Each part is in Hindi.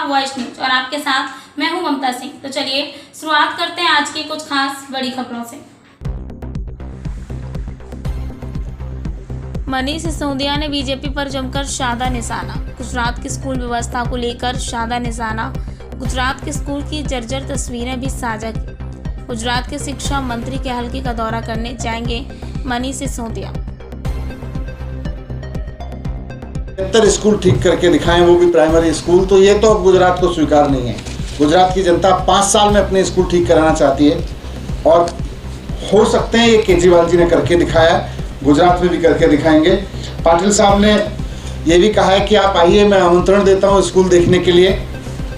वॉइस न्यूज और आपके साथ मैं हूं ममता सिंह। तो चलिए शुरुआत करते हैं आज की कुछ खास बड़ी खबरों से। मनीष सिसोदिया ने बीजेपी पर जमकर साधा निशाना। गुजरात की स्कूल व्यवस्था को लेकर साधा निशाना। गुजरात के स्कूल की जर्जर तस्वीरें भी साझा की। गुजरात के शिक्षा मंत्री के हलके का दौरा करने जाएंगे मनीष सिसोदिया। 70 स्कूल ठीक करके दिखाएं, वो भी प्राइमरी स्कूल। तो ये तो अब गुजरात को स्वीकार नहीं है। गुजरात की जनता 5 साल में अपने स्कूल ठीक कराना चाहती है और हो सकते हैं ये केजरीवाल जी ने करके दिखाया, गुजरात में भी करके दिखाएंगे। पाटिल साहब ने ये भी कहा है कि आप आइए, मैं आमंत्रण देता हूँ स्कूल देखने के लिए।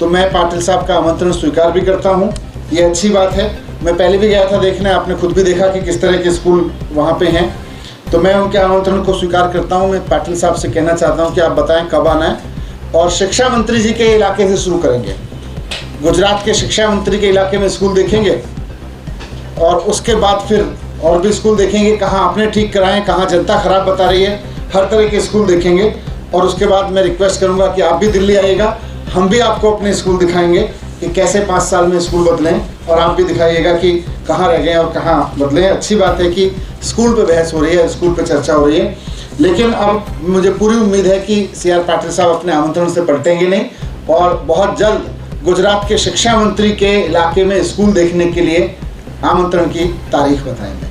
तो मैं पाटिल साहब का आमंत्रण स्वीकार भी करता हूँ, ये अच्छी बात है। मैं पहले भी गया था देखने, आपने खुद भी देखा कि किस तरह के स्कूल वहाँ पे हैं। तो मैं उनके आमंत्रण को स्वीकार करता हूं। मैं पाटिल साहब से कहना चाहता हूं कि आप बताएं कब आना है। और शिक्षा मंत्री जी के इलाके से शुरू करेंगे। गुजरात के शिक्षा मंत्री के इलाके में स्कूल देखेंगे और उसके बाद फिर और भी स्कूल देखेंगे, कहाँ आपने ठीक कराएं, कहाँ जनता खराब बता रही है, हर तरह के स्कूल देखेंगे। और उसके बाद मैं रिक्वेस्ट करूँगा कि आप भी दिल्ली आइएगा, हम भी आपको अपने स्कूल दिखाएंगे कि कैसे 5 साल में स्कूल बदलें, और आप भी दिखाइएगा कि कहाँ रह गए और कहाँ बदले। अच्छी बात है कि स्कूल पे बहस हो रही है, स्कूल पे चर्चा हो रही है, लेकिन अब मुझे पूरी उम्मीद है कि CR पाटिल साहब अपने आमंत्रण से पलटेंगे नहीं और बहुत जल्द गुजरात के शिक्षा मंत्री के इलाके में स्कूल देखने के लिए आमंत्रण की तारीख बताएंगे।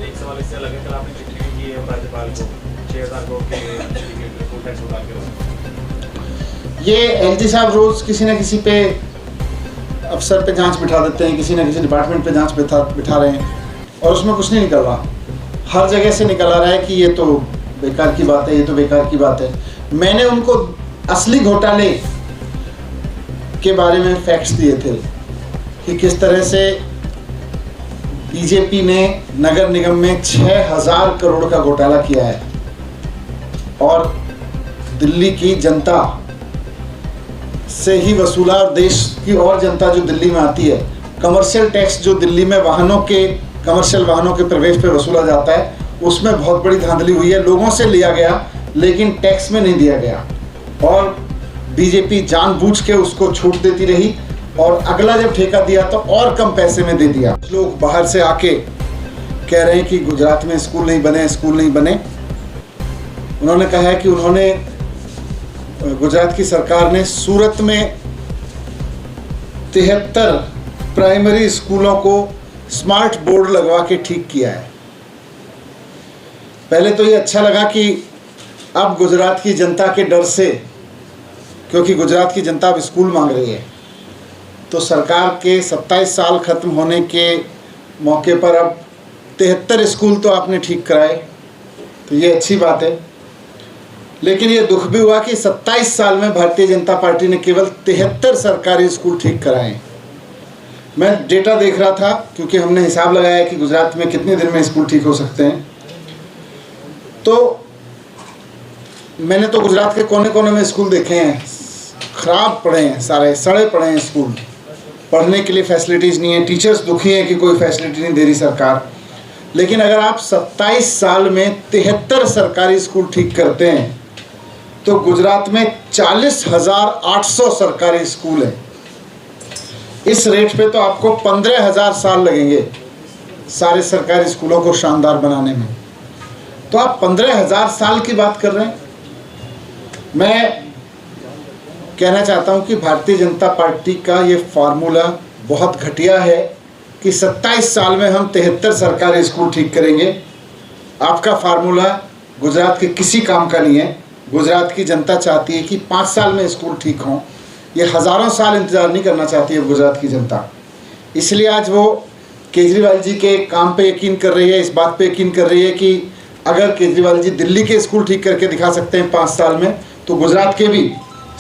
एक सवाल इससे अलग है, कल आपने चिट्ठी भी की है राज्यपाल को 6000 करोड़ के टैक्स उतार के। ये LG साहब रोज किसी न किसी पे अफसर पे जांच बिठा देते हैं, किसी न किसी डिपार्टमेंट पे जांच बिठा रहे हैं और उसमें कुछ नहीं निकल रहा। हर जगह से निकल आ रहा है कि ये तो बेकार की बात है, ये तो बेकार की बात है। मैंने उनको असली घोटाले के बारे में फैक्ट्स दिए थे कि किस तरह से बीजेपी ने नगर निगम में 6000 करोड़ का घोटाला किया है और दिल्ली की जनता से ही वसूला, और देश की और जनता जो दिल्ली में आती है, कमर्शियल टैक्स जो दिल्ली में कमर्शियल वाहनों के प्रवेश पे वसूला जाता है, उसमें बहुत बड़ी धांधली हुई है। लोगों से लिया गया लेकिन टैक्स में नहीं दिया गया और बीजेपी जानबूझ के उसको छूट देती रही और अगला जब ठेका दिया तो और कम पैसे में दे दिया। लोग बाहर से आके कह रहे हैं कि गुजरात में स्कूल नहीं बने। उन्होंने कहा है कि उन्होंने गुजरात की सरकार ने सूरत में 73 प्राइमरी स्कूलों को स्मार्ट बोर्ड लगवा के ठीक किया है। पहले तो ये अच्छा लगा कि अब गुजरात की जनता के डर से, क्योंकि गुजरात की जनता अब स्कूल मांग रही है, तो सरकार के 27 साल खत्म होने के मौके पर अब 73 स्कूल तो आपने ठीक कराए, तो ये अच्छी बात है। लेकिन ये दुख भी हुआ कि 27 साल में भारतीय जनता पार्टी ने केवल 73 सरकारी स्कूल ठीक कराए। मैं डेटा देख रहा था क्योंकि हमने हिसाब लगाया कि गुजरात में कितने दिन में स्कूल ठीक हो सकते हैं। तो मैंने तो गुजरात के कोने कोने में स्कूल देखे हैं, खराब पड़े हैं, सारे सड़े पड़े हैं स्कूल। पढ़ने के लिए फैसिलिटीज़ नहीं है, टीचर्स दुखी हैं कि कोई फैसिलिटी नहीं दे रही सरकार। लेकिन अगर आप 27 साल में 73 सरकारी स्कूल ठीक करते हैं तो गुजरात में 40,800 सरकारी स्कूल हैं। इस रेट पे तो आपको 15,000 साल लगेंगे सारे सरकारी स्कूलों को शानदार बनाने में। तो आप 15,000 साल की बात कर रहे हैं। मैं कहना चाहता हूं कि भारतीय जनता पार्टी का ये फार्मूला बहुत घटिया है कि 27 साल में हम 73 सरकारी स्कूल ठीक करेंगे। आपका फार्मूला गुजरात के किसी काम का नहीं है। गुजरात की जनता चाहती है कि 5 साल में स्कूल ठीक हों। ये हज़ारों साल इंतज़ार नहीं करना चाहती है गुजरात की जनता। इसलिए आज वो केजरीवाल जी के काम पे यकीन कर रही है, इस बात पे यकीन कर रही है कि अगर केजरीवाल जी दिल्ली के स्कूल ठीक करके दिखा सकते हैं 5 साल में, तो गुजरात के भी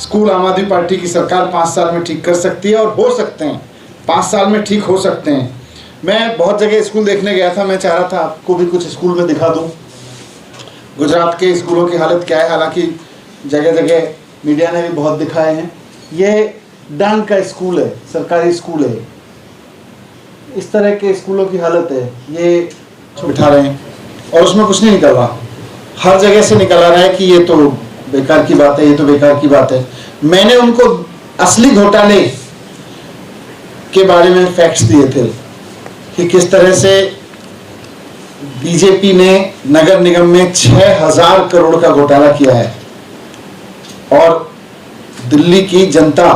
स्कूल आम आदमी पार्टी की सरकार 5 साल में ठीक कर सकती है और हो सकते हैं, 5 साल में ठीक हो सकते हैं। मैं बहुत जगह स्कूल देखने गया था, मैं चाह रहा था आपको भी कुछ स्कूल में दिखा दूँ गुजरात के स्कूलों की हालत क्या है। हालांकि जगह जगह मीडिया ने भी बहुत दिखाए हैं। ये डांग का स्कूल है, सरकारी स्कूल है। इस तरह के स्कूलों की हालत है, ये बिठा रहे हैं और उसमें कुछ नहीं निकल रहा। हर जगह से निकल आ रहा है कि ये तो बेकार की बात है, ये तो बेकार की बात है। मैंने उनको असली घोटाले के बारे में फैक्ट्स दिए थे कि किस तरह से बीजेपी ने नगर निगम में 6000 करोड़ का घोटाला किया है और दिल्ली की जनता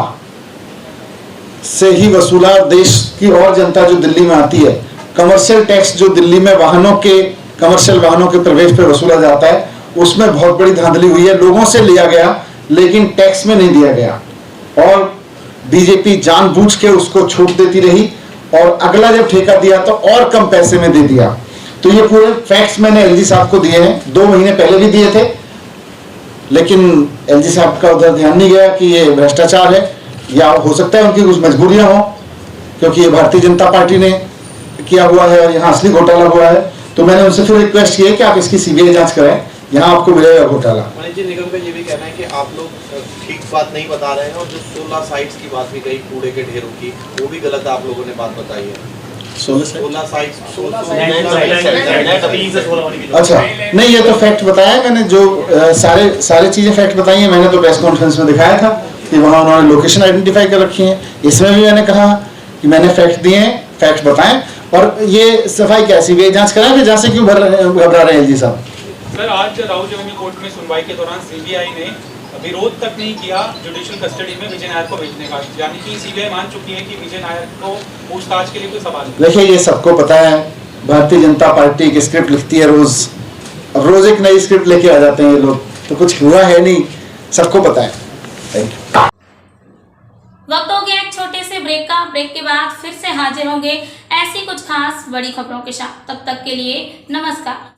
से ही वसूला, देश की और जनता जो दिल्ली में आती है, कमर्शियल टैक्स जो दिल्ली में कमर्शियल वाहनों के प्रवेश पर वसूला जाता है, उसमें बहुत बड़ी धांधली हुई है। लोगों से लिया गया लेकिन टैक्स में नहीं दिया गया और बीजेपी जानबूझ के उसको छूट देती रही और अगला जब ठेका दिया तो और कम पैसे में दे दिया। तो ये पूरे फैक्ट्स मैंने एलजी साहब को दिए हैं, 2 महीने पहले भी दिए थे, लेकिन एलजी साहब का उधर ध्यान नहीं गया कि ये भ्रष्टाचार है या हो सकता है उनकी कुछ मजबूरियां हो, क्योंकि ये भारतीय जनता पार्टी ने किया हुआ है और यहाँ असली घोटाला हुआ है। तो मैंने उनसे फिर रिक्वेस्ट की है कि आप इसकी सीबीआई जांच कराएं, यहाँ आपको मिलेगा घोटाला। वाणिज्य निगम का ये भी कहना है कि आप लोग ठीक बात नहीं बता रहे हैं और जो 16 साइट्स की बात भी कही कूड़े के ढेरों की, वो भी गलत आप लोगों ने बात बताई है। 16 साइट्स अच्छा नहीं, ये तो फैक्ट बताया मैंने, जो सारे चीजें फैक्ट बताई हैं। मैंने तो प्रेस कॉन्फ्रेंस में दिखाया था कि वहाँ उन्होंने लोकेशन आइडेंटिफाई कर रखी है। इसमें भी मैंने कहा कि मैंने फैक्ट दिए हैं, फैक्ट बताएं और ये सफाई क्या सीबीआई जांच कराएं, फिर जहाँ से क्यों घबरा रहे हैं एलजी साहब। सर, आज राहुल जमानी कोर्ट में सुनवाई के दौरान सीबीआई ने विरोध तक नहीं किया जुडिशियल कस्टडी में विजय नायर को भेजने का, यानी कि सीबीआई मान चुकी है कि विजय नायर को पूछताछ के लिए कोई सवाल नहीं। देखिए, ये सबको पता है, भारतीय जनता पार्टी की स्क्रिप्ट लिखती है रोज एक नई स्क्रिप्ट लेके आ जाते हैं ये लोग, तो कुछ हुआ है नहीं, सबको पता है। Thank you. वक्त हो गया एक छोटे से ब्रेक का। ब्रेक के बाद फिर से हाजिर होंगे ऐसी कुछ खास बड़ी खबरों के साथ। तब तक के लिए नमस्कार।